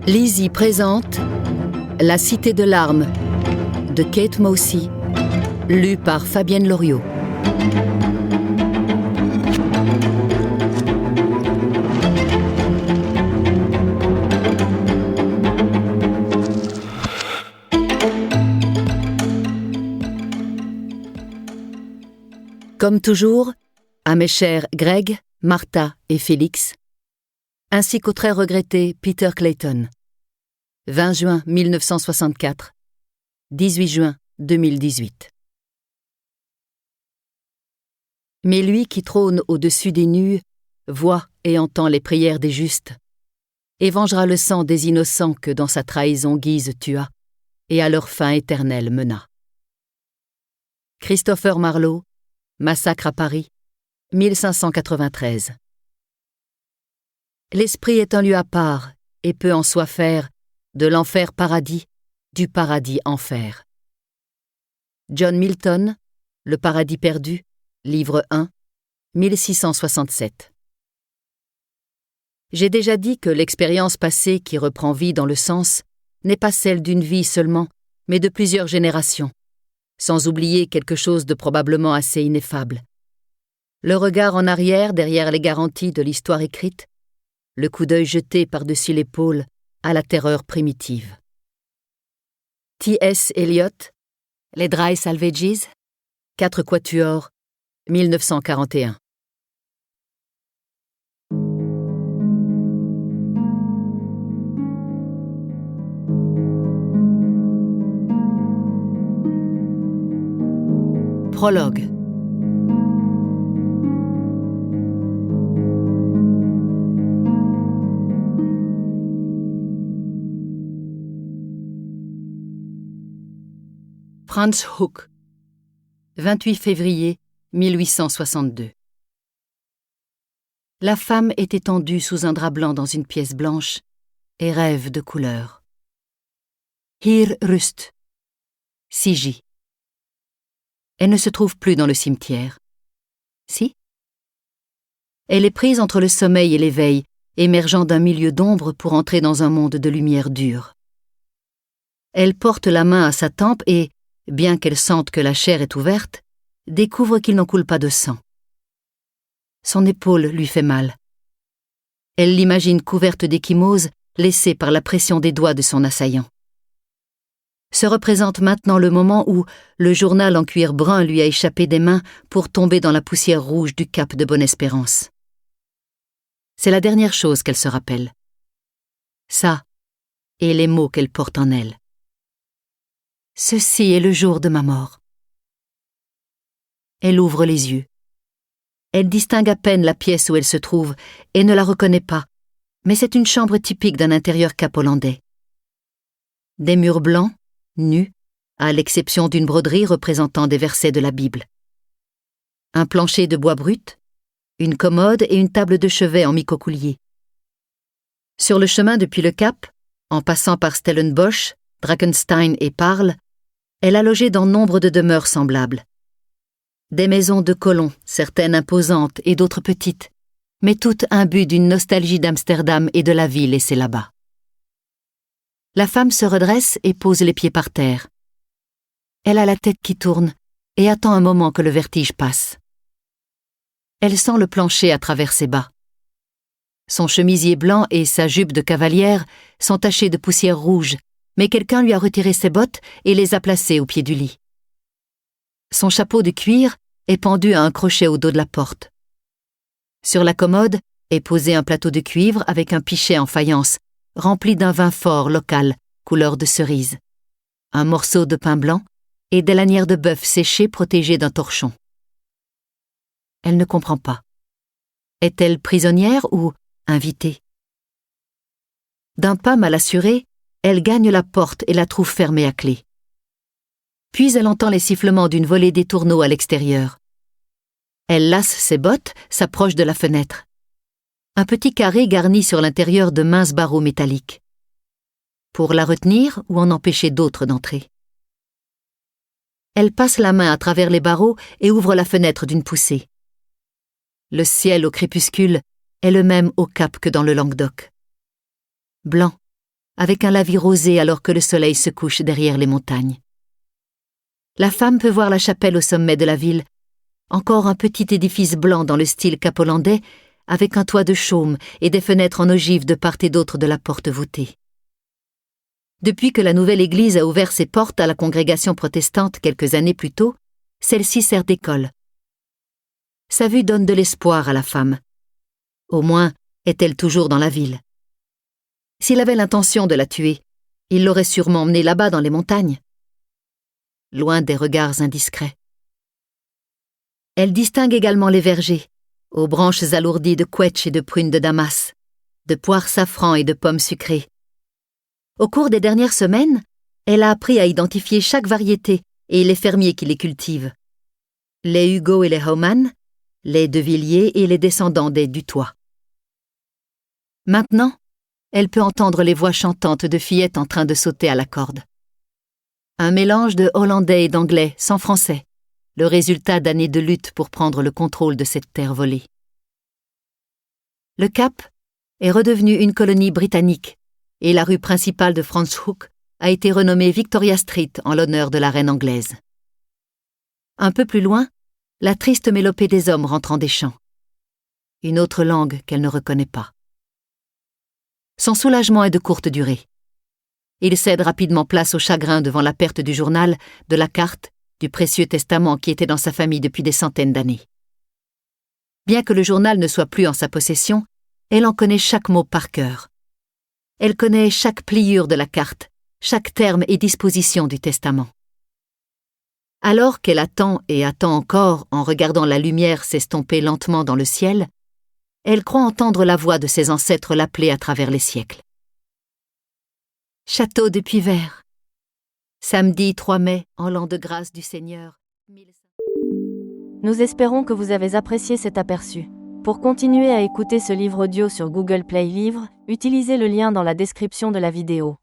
Lizzie présente La Cité de larmes de Kate Mossey, lu par Fabienne Loriot. Comme toujours, à mes chers Greg, Martha et Félix, ainsi qu'au très regretté Peter Clayton. 20 juin 1964, 18 juin 2018. Mais lui qui trône au-dessus des nus, voit et entend les prières des justes, et vengera le sang des innocents que dans sa trahison Guise tua, et à leur fin éternelle mena. Christopher Marlowe, Massacre à Paris, 1593. L'esprit est un lieu à part, et peut en soi faire de l'enfer paradis, du paradis enfer. John Milton, Le paradis perdu, livre 1, 1667. J'ai déjà dit que l'expérience passée qui reprend vie dans le sens n'est pas celle d'une vie seulement, mais de plusieurs générations, sans oublier quelque chose de probablement assez ineffable. Le regard en arrière derrière les garanties de l'histoire écrite, le coup d'œil jeté par-dessus l'épaule à la terreur primitive. T.S. Eliot, Les Dry Salvages, 4 quatuors, 1941. Prologue. Franz Houck, 28 février 1862. La femme est étendue sous un drap blanc dans une pièce blanche et rêve de couleur. Hier rust, Sigi. Elle ne se trouve plus dans le cimetière. Si? Elle est prise entre le sommeil et l'éveil, émergeant d'un milieu d'ombre pour entrer dans un monde de lumière dure. Elle porte la main à sa tempe et, bien qu'elle sente que la chair est ouverte, découvre qu'il n'en coule pas de sang. Son épaule lui fait mal. Elle l'imagine couverte d'échymoses laissées par la pression des doigts de son assaillant. Se représente maintenant le moment où le journal en cuir brun lui a échappé des mains pour tomber dans la poussière rouge du cap de Bonne-Espérance. C'est la dernière chose qu'elle se rappelle. Ça, et les mots qu'elle porte en elle. Ceci est le jour de ma mort. Elle ouvre les yeux. Elle distingue à peine la pièce où elle se trouve et ne la reconnaît pas, mais c'est une chambre typique d'un intérieur cap-hollandais. Des murs blancs, nus, à l'exception d'une broderie représentant des versets de la Bible. Un plancher de bois brut, une commode et une table de chevet en micocoulier. Sur le chemin depuis le Cap, en passant par Stellenbosch, Drakenstein et Parle, elle a logé dans nombre de demeures semblables. Des maisons de colons, certaines imposantes et d'autres petites, mais toutes imbues d'une nostalgie d'Amsterdam et de la vie laissée là-bas. La femme se redresse et pose les pieds par terre. Elle a la tête qui tourne et attend un moment que le vertige passe. Elle sent le plancher à travers ses bas. Son chemisier blanc et sa jupe de cavalière sont tachés de poussière rouge, mais quelqu'un lui a retiré ses bottes et les a placées au pied du lit. Son chapeau de cuir est pendu à un crochet au dos de la porte. Sur la commode est posé un plateau de cuivre avec un pichet en faïence, rempli d'un vin fort local, couleur de cerise, un morceau de pain blanc et des lanières de bœuf séchées protégées d'un torchon. Elle ne comprend pas. Est-elle prisonnière ou invitée? D'un pas mal assuré, elle gagne la porte et la trouve fermée à clé. Puis elle entend les sifflements d'une volée d'étourneaux à l'extérieur. Elle lasse ses bottes, s'approche de la fenêtre. Un petit carré garni sur l'intérieur de minces barreaux métalliques. Pour la retenir ou en empêcher d'autres d'entrer. Elle passe la main à travers les barreaux et ouvre la fenêtre d'une poussée. Le ciel au crépuscule est le même au Cap que dans le Languedoc. Blanc, avec un lavis rosé alors que le soleil se couche derrière les montagnes. La femme peut voir la chapelle au sommet de la ville, encore un petit édifice blanc dans le style capolandais, avec un toit de chaume et des fenêtres en ogive de part et d'autre de la porte voûtée. Depuis que la nouvelle église a ouvert ses portes à la congrégation protestante quelques années plus tôt, celle-ci sert d'école. Sa vue donne de l'espoir à la femme. Au moins, est-elle toujours dans la ville. S'il avait l'intention de la tuer, il l'aurait sûrement emmenée là-bas dans les montagnes, loin des regards indiscrets. Elle distingue également les vergers, aux branches alourdies de quetch et de prunes de Damas, de poires safran et de pommes sucrées. Au cours des dernières semaines, elle a appris à identifier chaque variété et les fermiers qui les cultivent. Les Hugo et les Homan, les De Villiers et les descendants des Dutoit. Maintenant, elle peut entendre les voix chantantes de fillettes en train de sauter à la corde. Un mélange de hollandais et d'anglais sans français, le résultat d'années de lutte pour prendre le contrôle de cette terre volée. Le Cap est redevenu une colonie britannique et la rue principale de Franschhoek a été renommée Victoria Street en l'honneur de la reine anglaise. Un peu plus loin, la triste mélopée des hommes rentrant des champs. Une autre langue qu'elle ne reconnaît pas. Son soulagement est de courte durée. Il cède rapidement place au chagrin devant la perte du journal, de la carte, du précieux testament qui était dans sa famille depuis des centaines d'années. Bien que le journal ne soit plus en sa possession, elle en connaît chaque mot par cœur. Elle connaît chaque pliure de la carte, chaque terme et disposition du testament. Alors qu'elle attend et attend encore en regardant la lumière s'estomper lentement dans le ciel, elle croit entendre la voix de ses ancêtres l'appeler à travers les siècles. Château de Puyvert. Samedi 3 mai, en l'an de grâce du Seigneur. Nous espérons que vous avez apprécié cet aperçu. Pour continuer à écouter ce livre audio sur Google Play Livres, utilisez le lien dans la description de la vidéo.